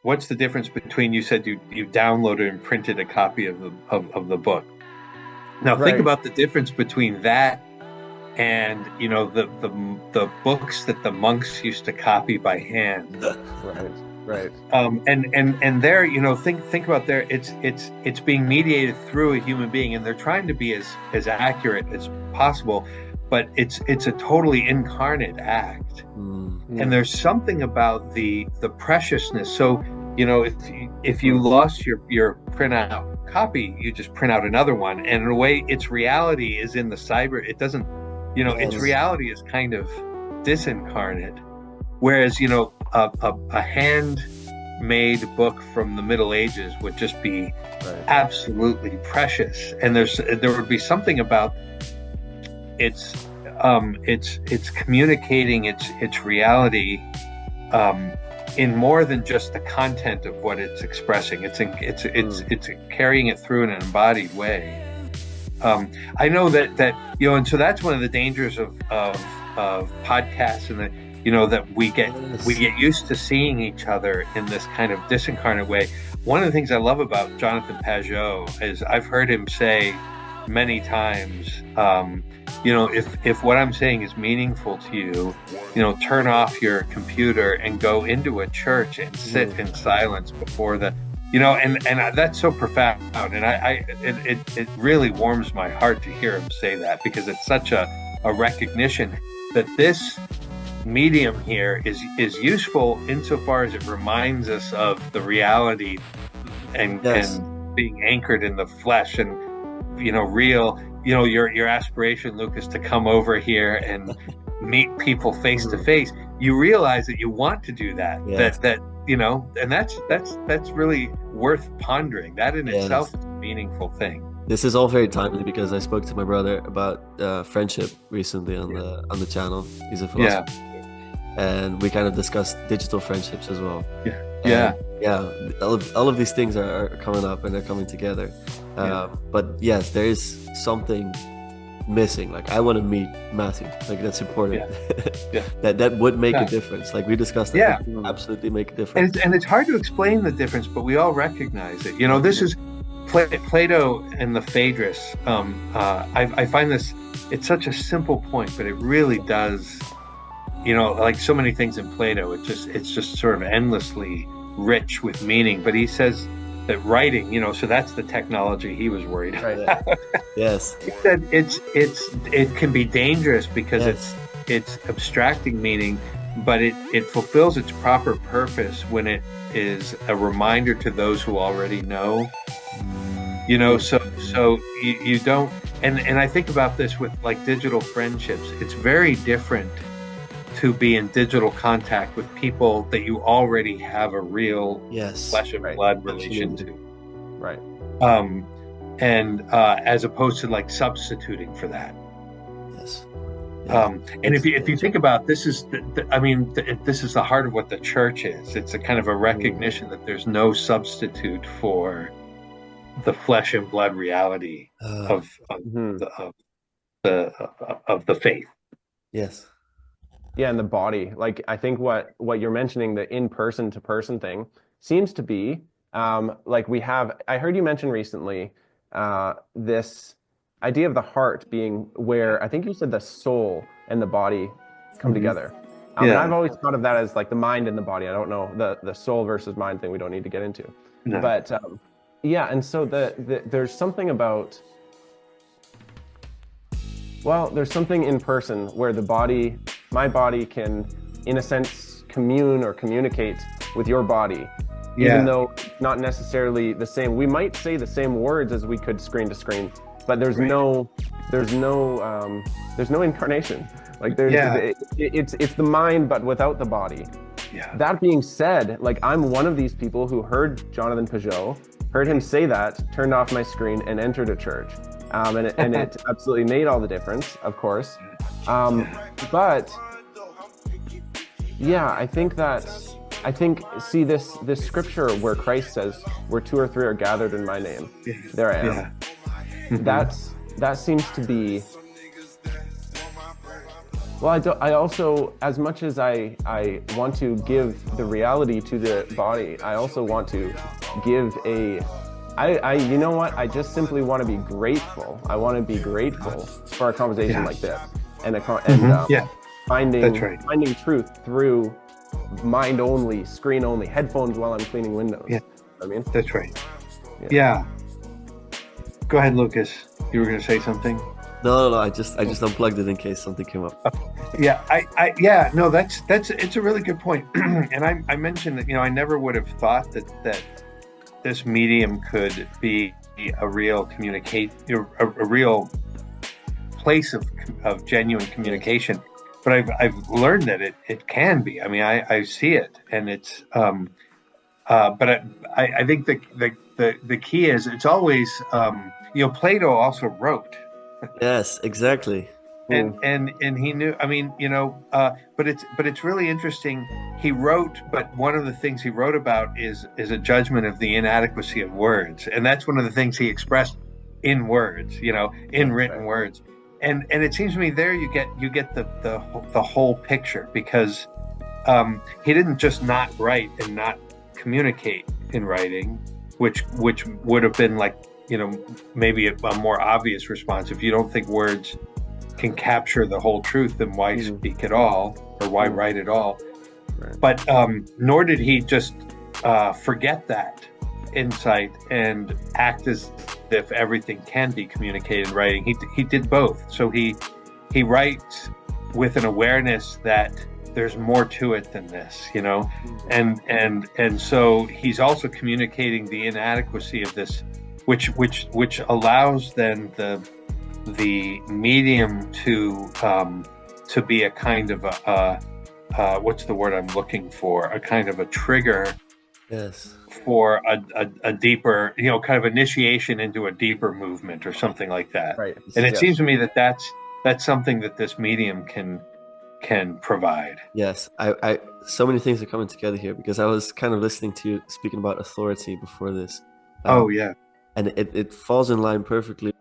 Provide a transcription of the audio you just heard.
what's the difference between, you said you downloaded and printed a copy of the book. Now think Right. about the difference between that and the books that the monks used to copy by hand. Right. Right. And there, think about there, it's being mediated through a human being, and they're trying to be as accurate as possible, but it's a totally incarnate act. And there's something about the preciousness. So, if you lost your printout copy, you just print out another one, and in a way, its reality is in the cyber. It doesn't, its Yes. reality is kind of disincarnate. Whereas, a handmade book from the Middle Ages would just be Right. absolutely precious, and there would be something about its communicating its reality in more than just the content of what it's expressing. It's carrying it through in an embodied way. I know that and so that's one of the dangers of podcasts, and that that we get used to seeing each other in this kind of disincarnate way. One of the things I love about Jonathan Pageau is I've heard him say many times, if what I'm saying is meaningful to you, turn off your computer and go into a church and sit in silence before the, and that's so profound. And it really warms my heart to hear him say that, because it's such a recognition that this medium here is useful insofar as it reminds us of the reality and being anchored in the flesh and real. Your aspiration, Luke, is to come over here and meet people face to face. You realize that you want to do that. Yes. And that's really worth pondering. That in itself is a meaningful thing. This is all very timely, because I spoke to my brother about friendship recently on the channel. He's a philosopher, and we kind of discussed digital friendships as well. All of these things are coming up and they're coming together. But yes, there is something missing. Like, I want to meet Matthew. Like, that's important. that would make a difference. Like we discussed, that would absolutely make a difference. And it's hard to explain the difference, but we all recognize it. This is Plato and the Phaedrus. I find this, it's such a simple point, but it really does, like so many things in Plato, it's just sort of endlessly rich with meaning. But he says that writing, so that's the technology he was worried about. Yes. He said it can be dangerous because it's abstracting meaning, but it fulfills its proper purpose when it is a reminder to those who already know. So you don't, and I think about this with like digital friendships. It's very different to be in digital contact with people that you already have a real flesh and blood relation to. Right. And as opposed to like substituting for that. Yes. And if you think about this, is this is the heart of what the church is. It's a kind of a recognition that there's no substitute for the flesh and blood reality of the faith. Yes. Yeah, and the body. Like, I think what you're mentioning, the in-person to person thing, seems to be like I heard you mention recently this idea of the heart being where, I think you said the soul and the body come together. And I've always thought of that as like the mind and the body. I don't know, the soul versus mind thing we don't need to get into. No. But and so there's something about, there's something in person where my body can, in a sense, commune or communicate with your body, even though not necessarily the same. We might say the same words as we could screen to screen, but there's no incarnation. Like it's the mind, but without the body. That being said, like, I'm one of these people who heard Jonathan Pageau, heard him say that, turned off my screen and entered a church. And it absolutely made all the difference, of course. But I think see this scripture where Christ says, where 2 or 3 are gathered in my name, there I am. That seems to be Well, I also, as much as I want to give the reality to the body, I also want to give you know what? I just simply want to be grateful. I want to be grateful for a conversation like this, and finding truth through mind only, screen only, headphones while I'm cleaning windows. Yeah, I mean, that's right. Yeah. Go ahead, Lucas. You were going to say something? No. I just unplugged it in case something came up. No, it's a really good point. And I mentioned that, I never would have thought that this medium could be a real a real place of genuine communication. But I've learned that it can be. I mean, I see it, and it's. But I think the key is it's always. Plato also wrote. Yes, exactly. And he knew. I mean, but it's really interesting. He wrote, but one of the things he wrote about is a judgment of the inadequacy of words, and that's one of the things he expressed in words. In written words. And it seems to me there you get the whole picture, because he didn't just not write and not communicate in writing, which would have been like, maybe a more obvious response. If you don't think words can capture the whole truth, then why speak at all, or why write at all? Right. But nor did he just forget that insight and act as if everything can be communicated in writing. He did both. So he writes with an awareness that there's more to it than this, and so he's also communicating the inadequacy of this, which allows then the medium to be a kind of a what's the word I'm looking for? A kind of a trigger. Yes. For a deeper, kind of initiation into a deeper movement or something like that. Right. And it seems to me that that's something that this medium can provide. Yes. I so many things are coming together here, because I was kind of listening to you speaking about authority before this. Oh yeah. And it falls in line perfectly